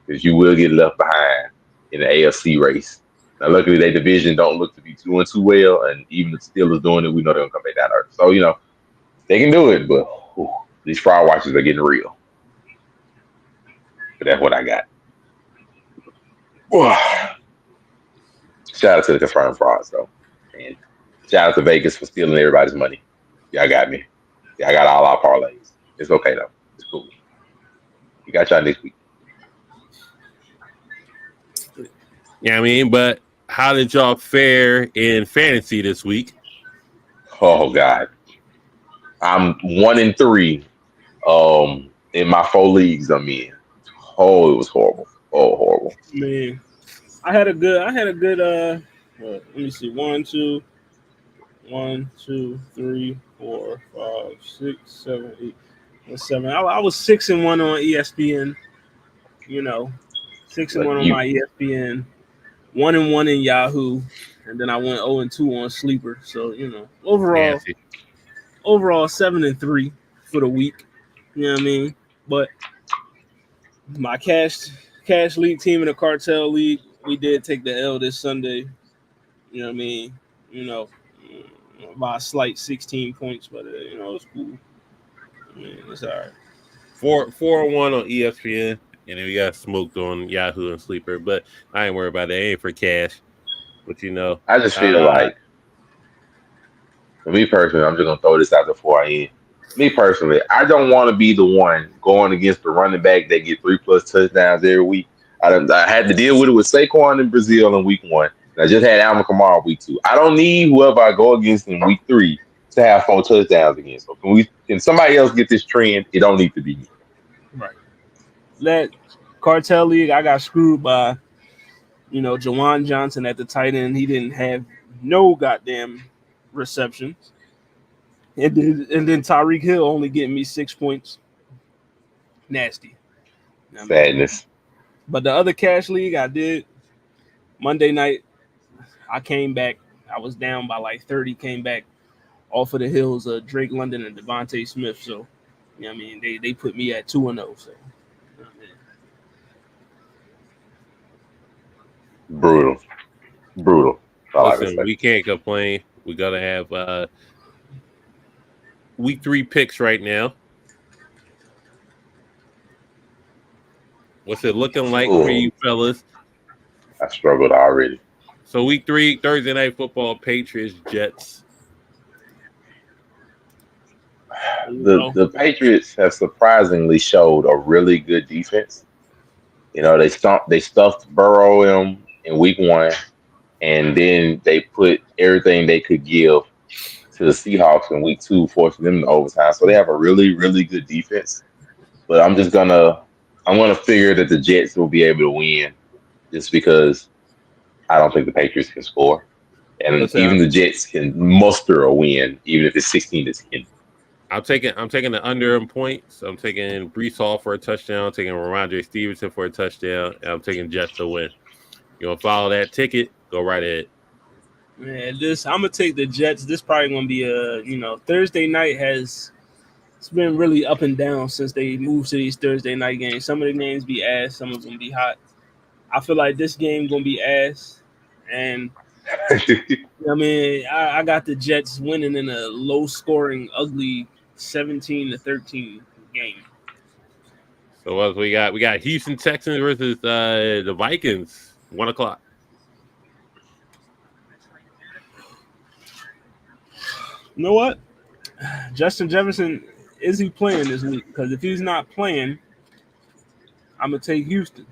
because you will get left behind in the AFC race. Now, luckily, their division don't look to be doing too well, and even if the Steelers doing it, we know they're gonna come back down to earth. So they can do it, but these fraud watchers are getting real. But that's what I got. Shout out to the confirmed frauds, though, and shout out to Vegas for stealing everybody's money. Y'all got me. Y'all got all our parlays. It's okay though. It's cool. We got y'all next week. Yeah, I mean, but how did y'all fare in fantasy this week? Oh God, I'm 1-3. In my 4 leagues I'm in. Oh, it was horrible. Oh, horrible. Man, I had a good let me see, 1, 2, 3, 4, 5, 6, 7, 8, 7. I was 6-1 on ESPN, 6-1 on You my ESPN, 1-1 in Yahoo, and then I went 0-2 on Sleeper. So, Nasty. overall 7-3 for the week. You know what I mean? But my cash league team in the Cartel league, we did take the L this Sunday. You know what I mean? By a slight 16 points, but it's cool. I mean, it's all right. 4-1 on ESPN, and then we got smoked on Yahoo and Sleeper. But I ain't worried about that. It ain't for cash. But I just feel like, for me personally, I'm just gonna throw this out before I end. Me personally, I don't want to be the one going against the running back that get 3+ touchdowns every week. I had to deal with it with Saquon in Brazil in week 1. And I just had Alvin Kamara week 2. I don't need whoever I go against in week 3 to have 4 touchdowns against. So can somebody else get this trend? It don't need to be me. Right. That Cartel league, I got screwed by, Jawan Johnson at the tight end. He didn't have no goddamn receptions. And then Tyreek Hill only getting me 6 points. Nasty. Sadness. But the other cash league I did Monday night, I came back. I was down by like 30, came back off of the hills of Drake London and Devontae Smith. So, they put me at 2-0. So, Brutal. listen, we can't complain. We gotta have week 3 picks right now. What's it looking like for you fellas? I struggled already. So week 3, Thursday night football, Patriots, Jets. The Patriots have surprisingly showed a really good defense. They stuffed Burrow in week 1, and then they put everything they could give to the Seahawks in week 2, forcing them to overtime. So they have a really, really good defense. But I'm gonna figure that the Jets will be able to win, just because I don't think the Patriots can score, and even the Jets can muster a win, even if it's 16-10. I'm taking the under in points. I'm taking Breece Hall for a touchdown. I'm taking Ramondre Stevenson for a touchdown. And I'm taking Jets to win. You want to follow that ticket? Go right ahead. Man, I'm gonna take the Jets. This probably gonna be Thursday night has It's been really up and down since they moved to these Thursday night games. Some of the games be ass, some of them be hot. I feel like this game gonna be ass, and I mean I got the Jets winning in a low scoring, ugly 17-13 game. So what else we got? We got Houston Texans versus the Vikings. 1:00. You know what? Justin Jefferson, is he playing this week? Because if he's not playing, I'm gonna take Houston.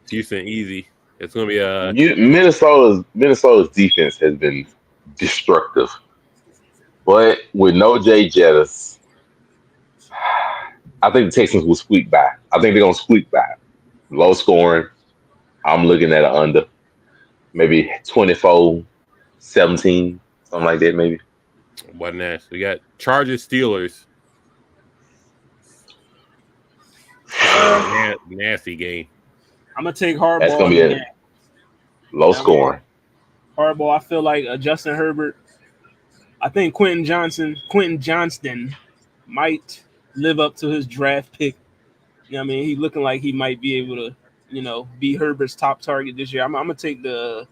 Houston easy. It's gonna be a Minnesota's defense has been destructive, but with no Jay Jettis, I think the Texans will squeak by. I think they're gonna squeak by. Low scoring. I'm looking at an under, maybe 24-17, something like that, maybe. what next? We got Chargers Steelers. Nasty game. I'm gonna take Harbaugh. That's gonna be a low scoring. Harbaugh. I feel like Justin Herbert. I think Quentin Johnston might live up to his draft pick. You know what I mean? He looking like he might be able to, be Herbert's top target this year. I'm gonna take the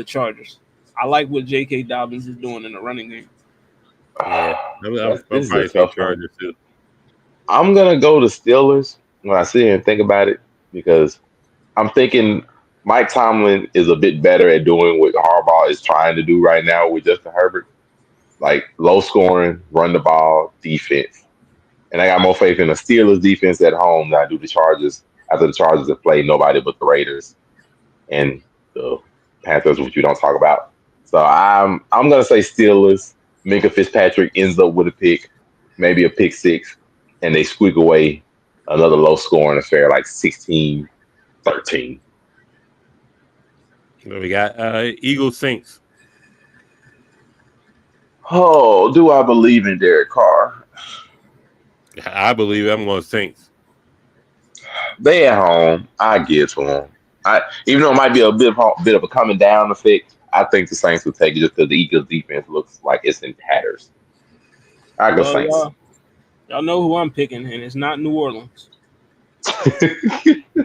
Chargers. I like what J.K. Dobbins is doing in the running game. Yeah, I'm probably take Chargers too. I'm gonna go to Steelers when I sit here and think about it because I'm thinking Mike Tomlin is a bit better at doing what Harbaugh is trying to do right now with Justin Herbert, like low scoring, run the ball, defense. And I got more faith in the Steelers defense at home than I do the Chargers. After the Chargers have played nobody but the Raiders and the Panthers, which you don't talk about. So I'm gonna say Steelers. Minka Fitzpatrick ends up with a pick, maybe a pick six, and they squeak away another low scoring affair like 16-13. We got Eagles Saints. Oh, do I believe in Derek Carr? I believe I'm going Saints. They at home. I give to them. Even though it might be a bit of a coming down effect, I think the Saints will take it just because the Eagles defense looks like it's in tatters. I go Saints. Y'all know who I'm picking, and it's not New Orleans.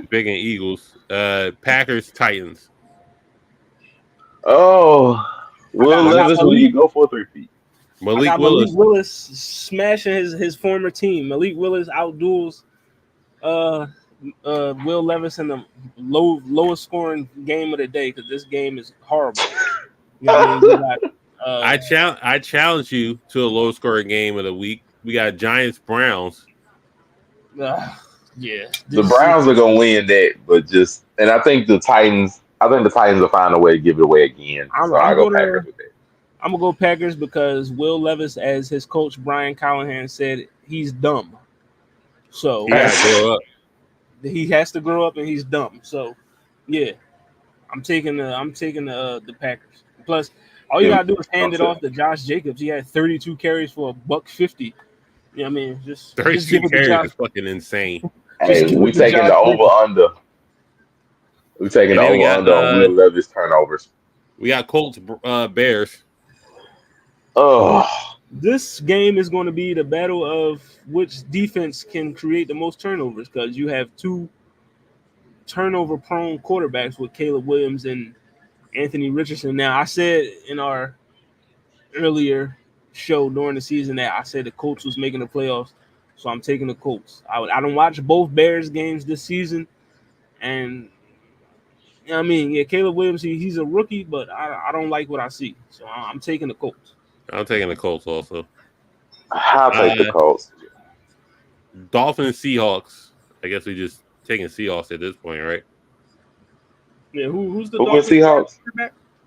Picking Eagles. Packers Titans. Oh, Will Levis, will you go for 3 feet? Malik Willis smashing his former team. Malik Willis outduels Will Levis in the lowest scoring game of the day because this game is horrible. You know what I mean? I challenge you to a low scoring game of the week. We got Giants Browns. Yeah, the Browns are gonna win that, and I think the Titans. I think the Titans will find a way to give it away again. I go Packers with that. I'm gonna go Packers because Will Levis, as his coach Brian Callahan said, he's dumb. So he has to grow up. He has to grow up, and he's dumb. So, yeah, I'm taking the Packers. Plus, all you gotta do is hand it off to Josh Jacobs. He had 32 carries for $150. You know what I mean? Just 32 carries is fucking insane. Hey, we taking the over under. We taking the over under on Will Levis turnovers. We got Colts Bears. Oh, this game is going to be the battle of which defense can create the most turnovers because you have two turnover-prone quarterbacks with Caleb Williams and Anthony Richardson. Now, I said in our earlier show during the season that I said the Colts was making the playoffs, so I'm taking the Colts. I don't watch both Bears games this season, and I mean, yeah, Caleb Williams, he's a rookie, but I don't like what I see, so I'm taking the Colts. I'm taking the Colts also. I'll take the Colts. Dolphins Seahawks. I guess we just taking Seahawks at this point, right? Yeah, who's the Dolphins Seahawks?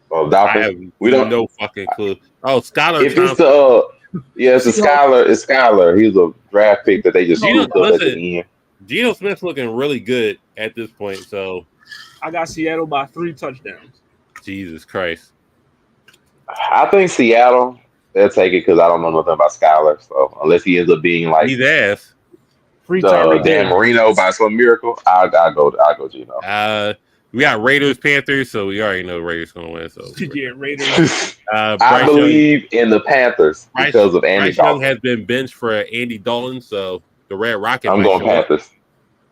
Oh, Dolphins. We don't know fucking clue. Oh, Skylar. If it's it's Skylar. It's Skylar. He's a draft pick that they just scooped up at the end. Geno Smith's looking really good at this point, so I got Seattle by 3 touchdowns. Jesus Christ. I think Seattle, they'll take it because I don't know nothing about Skylar. So unless he ends up being like he's ass. Free Dan Marino by some miracle, I'll go Geno. We got Raiders, Panthers, so we already know the Raiders going to win. So Yeah, Raiders. I Bryce believe in the Panthers because of Andy Bryce Young Dalton. has been benched for Andy Dalton, so the Red Rocket I'm might going show up. Panthers.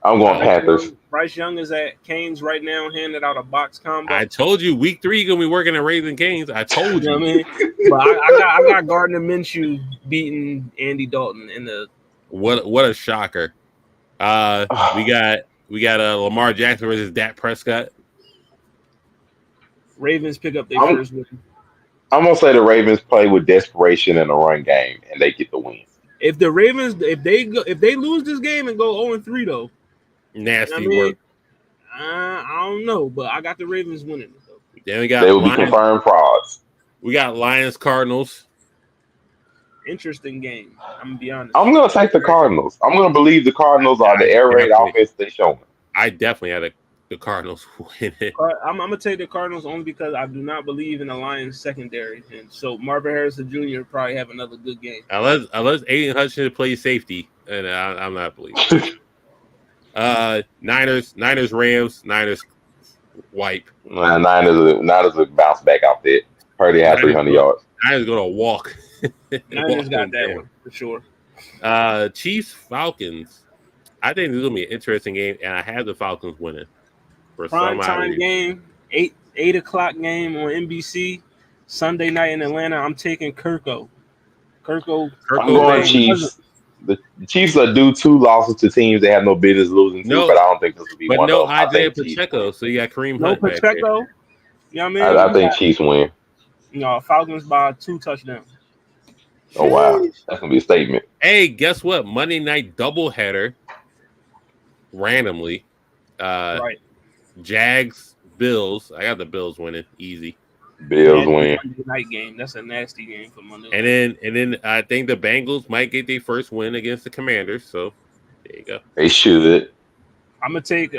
I'm going Panthers. Bryce Young is at Canes right now, handing out a box combo. I told you, week 3 you're gonna be working at Raising Canes. I told you. You know what I mean? But I got Gardner Minshew beating Andy Dalton in the. What a shocker! We got Lamar Jackson versus Dak Prescott. Ravens pick up their first win. I'm gonna say the Ravens play with desperation in the run game and they get the win. If the Ravens, if they lose this game and go 0-3 though, nasty work. I don't know, but I got the Ravens winning. Then we got they will be confirmed frauds. We got Lions Cardinals. Interesting game. I'm gonna be honest. I'm gonna take the Cardinals. I'm gonna believe the Cardinals are the air raid offense they showing. I definitely had the Cardinals winning. I'm gonna take the Cardinals only because I do not believe in the Lions secondary, and so Marvin Harrison Jr. probably have another good game. Unless Aiden Hutchinson plays safety, and I'm not believing. Niners, Rams, Niners wipe. Niners will bounce back out there. Purdy had 300 yards. Niners gonna walk. Niners got that one for sure. Chiefs, Falcons. I think this is gonna be an interesting game, and I have the Falcons winning. For prime time game, 8 o'clock game on NBC, Sunday night in Atlanta. I'm taking Kirko. I'm going Chiefs. The Chiefs are due 2 losses to teams they have no business losing to, but I don't think this will be one of them. But no Isaiah Pacheco, so you got Kareem Hunt. No Pacheco. You know what I mean? I think Chiefs win. No, Falcons by 2 touchdowns. Oh, wow. That's going to be a statement. Hey, guess what? Monday night doubleheader. Randomly. Right. Jags, Bills. I got the Bills winning. Easy. Bills win. Monday night game. That's a nasty game for Monday. And then I think the Bengals might get their first win against the Commanders. So there you go. They should. I'm gonna take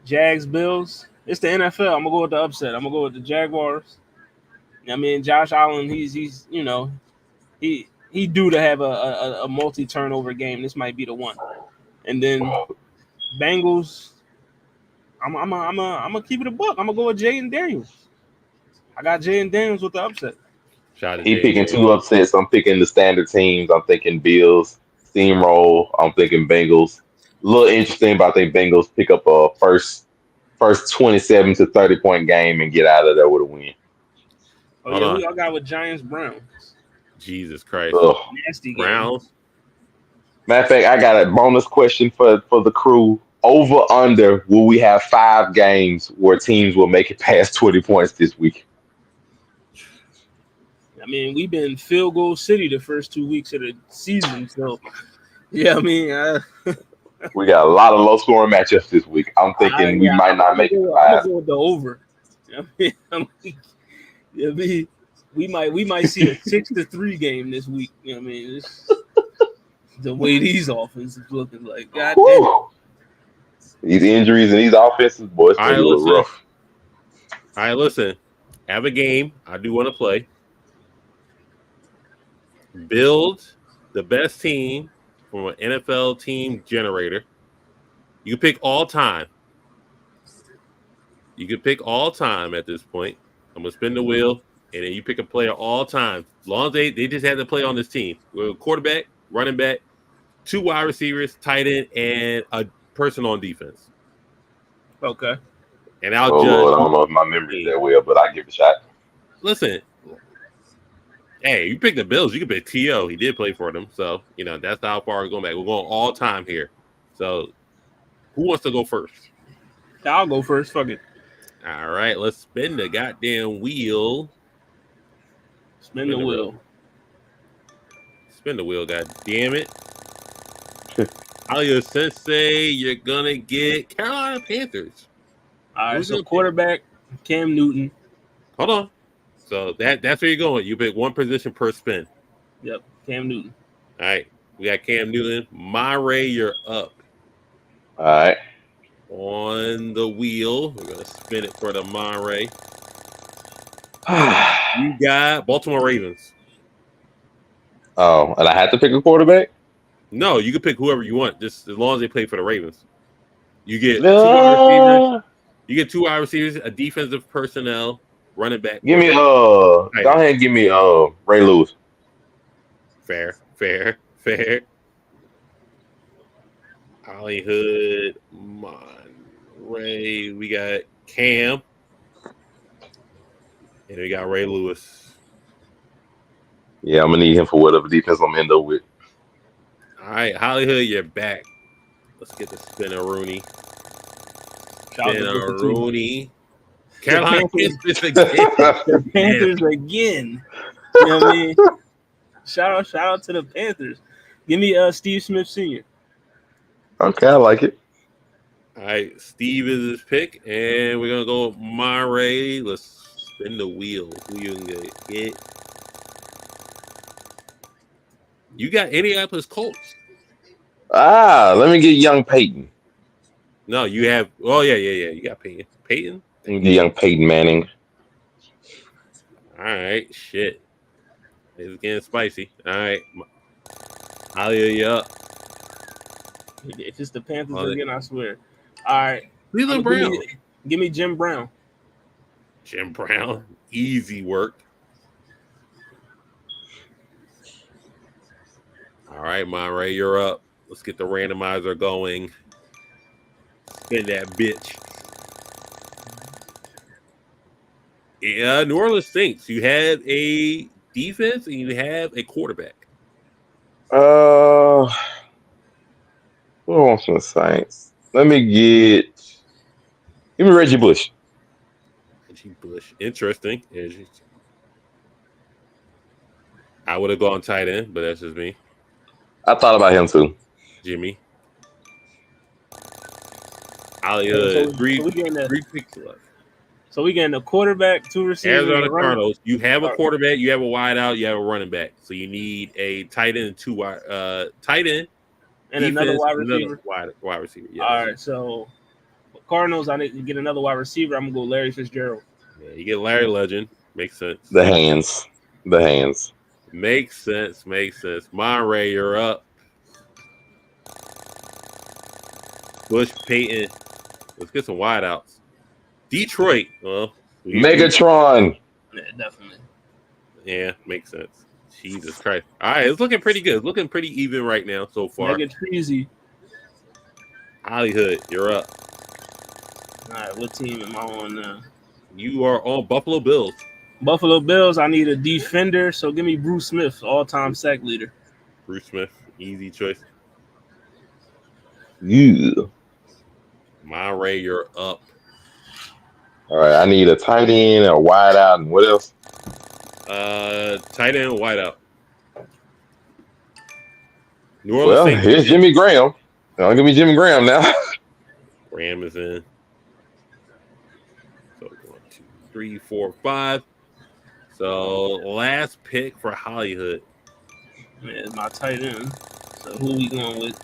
Jags, Bills. It's the NFL. I'm gonna go with the upset. I'm gonna go with the Jaguars. I mean, Josh Allen. He's you know, he due to have a multi-turnover game. This might be the one. And then Bengals. I'm gonna keep it a buck. I'm gonna go with Jaden Daniels. I got Jaden Daniels with the upset. He picking 2 upsets. I'm picking the standard teams. I'm thinking Bills steamroll. I'm thinking Bengals. A little interesting, but I think Bengals pick up a first 27 to 30 point game and get out of there with a win. Oh yeah, we all got with Giants Browns. Jesus Christ, nasty Browns. Game. Matter of fact, I got a bonus question for the crew. Over under, will we have 5 games where teams will make it past 20 points this week? I mean, we've been field goal city the first 2 weeks of the season, so yeah. I mean, we got a lot of low scoring matchups this week. I'm thinking we might not make it. I'm gonna go with the over. We might see a 6-3 game this week. You know what I mean? The way these offenses looking like, God damn it. These injuries and these offenses, boy, it's gonna be rough. All right, listen. Have a game. I do want to play. Build the best team from an NFL team generator. You can pick all time. You can pick all time at this point. I'm gonna spin the wheel, and then you pick a player all time. As long as they just have to play on this team. With a quarterback, running back, 2 wide receivers, tight end, and a person on defense. Okay. And I'll judge. Lord, I don't know if my memory's that well, but I give it a shot. Listen. Hey, you pick the Bills. You can pick T.O. He did play for them. So, that's how far we're going back. We're going all time here. So, who wants to go first? I'll go first. Fuck it. All right. Let's spin the goddamn wheel. Spin the wheel. Spin the wheel, god damn it. Alia Sensei, you're going to get Carolina Panthers. All right, so quarterback, Cam Newton. Hold on. So that's where you're going. You pick one position per spin. Yep, Cam Newton. All right, we got Cam Newton. Ray, you're up. All right. On the wheel, we're going to spin it for the Ray. You got Baltimore Ravens. Oh, and I had to pick a quarterback? No, you can pick whoever you want, just as long as they play for the Ravens. You get 2 wide receivers. Uh, You get 2 wide receivers, a defensive personnel, running back, give me quarterback. go Tight end. ahead and give me Ray Lewis. Fair. Hollywood, Monray. We got Cam, and we got Ray Lewis. Yeah, I'm gonna need him for whatever defense I'm end up with. All right, Hollywood, you're back. Let's get the spinner Rooney. Shout out to Booker T. Rooney. The Carolina Panthers, Panthers again. the Panthers again. You know what I mean? Shout out to the Panthers. Give me Steve Smith Sr. Okay, I like it. All right, Steve is his pick, and we're gonna go with Monray. Let's spin the wheel. Who you gonna get? You got Indianapolis Colts. Let me get young Peyton. No, you have. Oh yeah. You got Peyton. Peyton. Let me get young Peyton Manning. All right, shit. It's getting spicy. All right, Hallelujah. If it's the Panthers again, I swear. All right, Cleveland Brown. Give me Jim Brown. Jim Brown, easy work. All right, Monray, you're up. Let's get the randomizer going. Spin that bitch. Yeah, New Orleans Saints. You have a defense and you have a quarterback. Who wants some Saints? Let me give me Reggie Bush. Reggie Bush. Interesting. I would have gone tight end, but that's just me. I thought about him too. Jimmy. Three picks left. So we getting a quarterback, 2 receivers. Arizona Cardinals. You have a quarterback, you have a wide out, you have a running back. So you need a tight end and 2 tight end and another wide receiver. Wide receiver. Yes. All right. So Cardinals, I need to get another wide receiver. I'm gonna go Larry Fitzgerald. Yeah, you get Larry Legend. Makes sense. The hands. Makes sense. Monray, you're up. Bush, Peyton. Let's get some wideouts. Detroit. Well, Megatron. Yeah, definitely. Yeah, makes sense. Jesus Christ. All right, it's looking pretty good. It's looking pretty even right now so far. Megatreezy. Hollywood, you're up. All right, what team am I on now? You are on Buffalo Bills. Buffalo Bills, I need a defender, so give me Bruce Smith, all-time sack leader. Bruce Smith, easy choice. Yeah. Monray, you're up. All right, I need a tight end, a wide out, and what else? Tight end, wide out. New Orleans. Well, here's Jimmy Graham. Don't give me Jimmy Graham now. Graham is in. So 1, 2, 3, 4, 5. So last pick for Hollywood. Man, my tight end. So who we going with?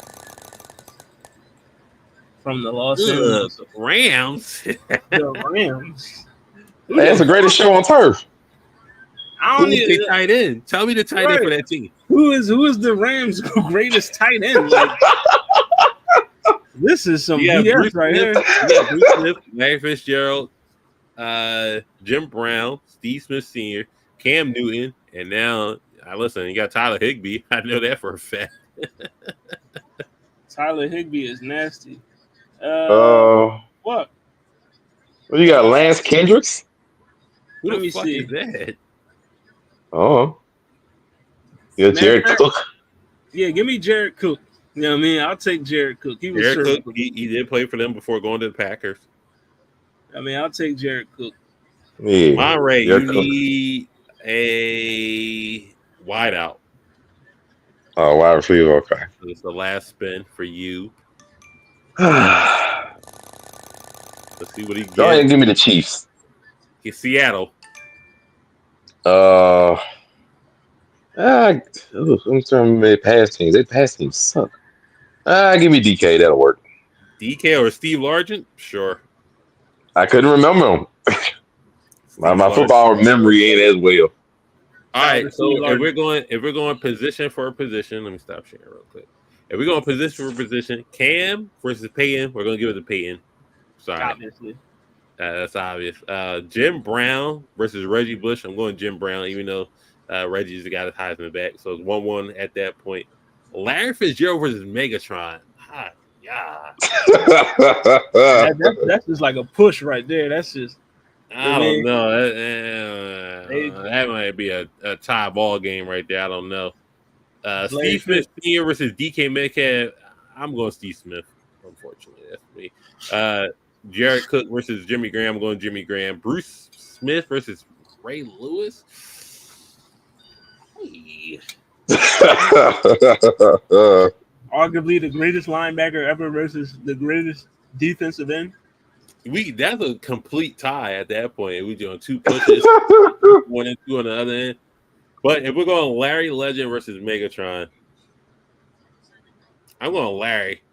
From the Los Angeles Rams. The Rams. Hey, that's the greatest show on turf. I don't need a tight end. Tell me the tight end for that team. Who is the Rams' greatest tight end? Like, this is some BS right here. Yeah, Bruce Smith, Larry Fitzgerald, Jim Brown, Steve Smith Sr., Cam Newton, and now listen, you got Tyler Higbee. I know that for a fact. Tyler Higbee is nasty. What? Well, you got Lance Kendricks? Who the fuck is that? Oh. Yeah, Jared Cook. Yeah, give me Jared Cook. You know what I mean? I'll take Jared Cook. Jared Cook, he did play for them before going to the Packers. I mean, I'll take Jared Cook. Yeah. Monray, you need a wideout. Oh, wide receiver. Okay. So it's the last spin for you. Let's see what he gets. Go ahead and give me the Chiefs. Get Seattle. I'm trying to pass teams. They pass teams suck. Give me DK. That'll work. DK or Steve Largent? Sure. I couldn't remember him. my football memory ain't as well. All right, so if we're going position for position, let me stop sharing real quick. If we're going position for position, Cam versus Peyton, we're going to give it to Peyton. Sorry. Obviously. That's obvious. Jim Brown versus Reggie Bush. I'm going Jim Brown, even though Reggie's got his Heisman back. So it's 1-1 at that point. Larry Fitzgerald versus Megatron. Yeah. That's just like a push right there. That's just. I don't know. That might be a tie ball game right there. I don't know. Steve Smith Sr. versus DK Metcalf. I'm going Steve Smith, unfortunately. That's me. Jared Cook versus Jimmy Graham. I'm going Jimmy Graham. Bruce Smith versus Ray Lewis. Hey. Arguably the greatest linebacker ever versus the greatest defensive end. That's a complete tie at that point. We're doing two pushes, 1 and 2 on the other end. But if we're going Larry Legend versus Megatron, I'm going Larry.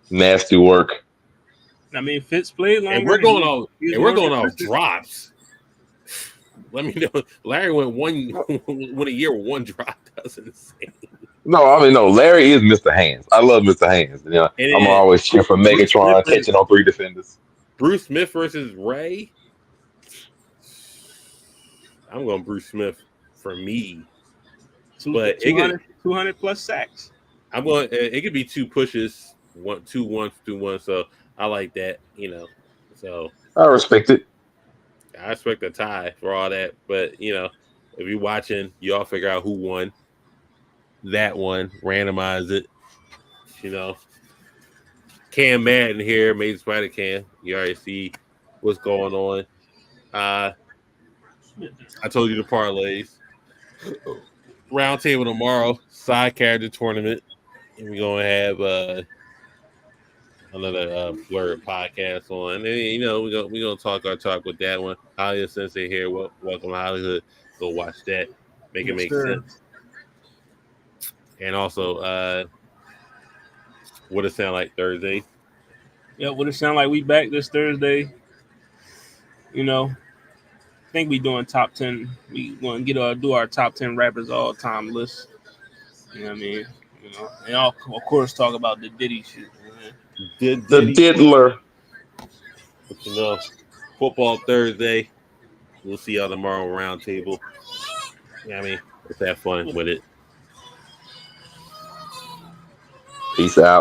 Nasty work. I mean, Fitz played longer. And we're going off drops. Let me know. Larry went a year with 1 drop. That's insane. No, Larry is Mr. Hands. I love Mr. Hands. You know, I'm always cheering for Megatron catching on 3 defenders. Bruce Smith versus Ray. I'm going Bruce Smith for me. But 200 plus sacks. I'm going. It could be 2 pushes, 2-1, 2-1. So I like that. So I respect it. I expect a tie for all that. But if you're watching, y'all figure out who won. That one, randomize it. Cam Madden here, made Spider Cam. You already see what's going on. I told you the parlays. Round table tomorrow, side character tournament. And we're gonna have another Blerd podcast on. And we're gonna talk our talk with that one. Hollywood Sensei here. Welcome to Hollywood. Go watch that. Make it make sense. And also, what it sound like Thursday? Yeah, what it sound like we back this Thursday. I think we doing top 10. We want to do our top 10 rappers all time list. You know what I mean? And I'll of course talk about the Diddy shit. The Diddler. But football Thursday. We'll see y'all tomorrow round table. Let's have fun with it. Peace out.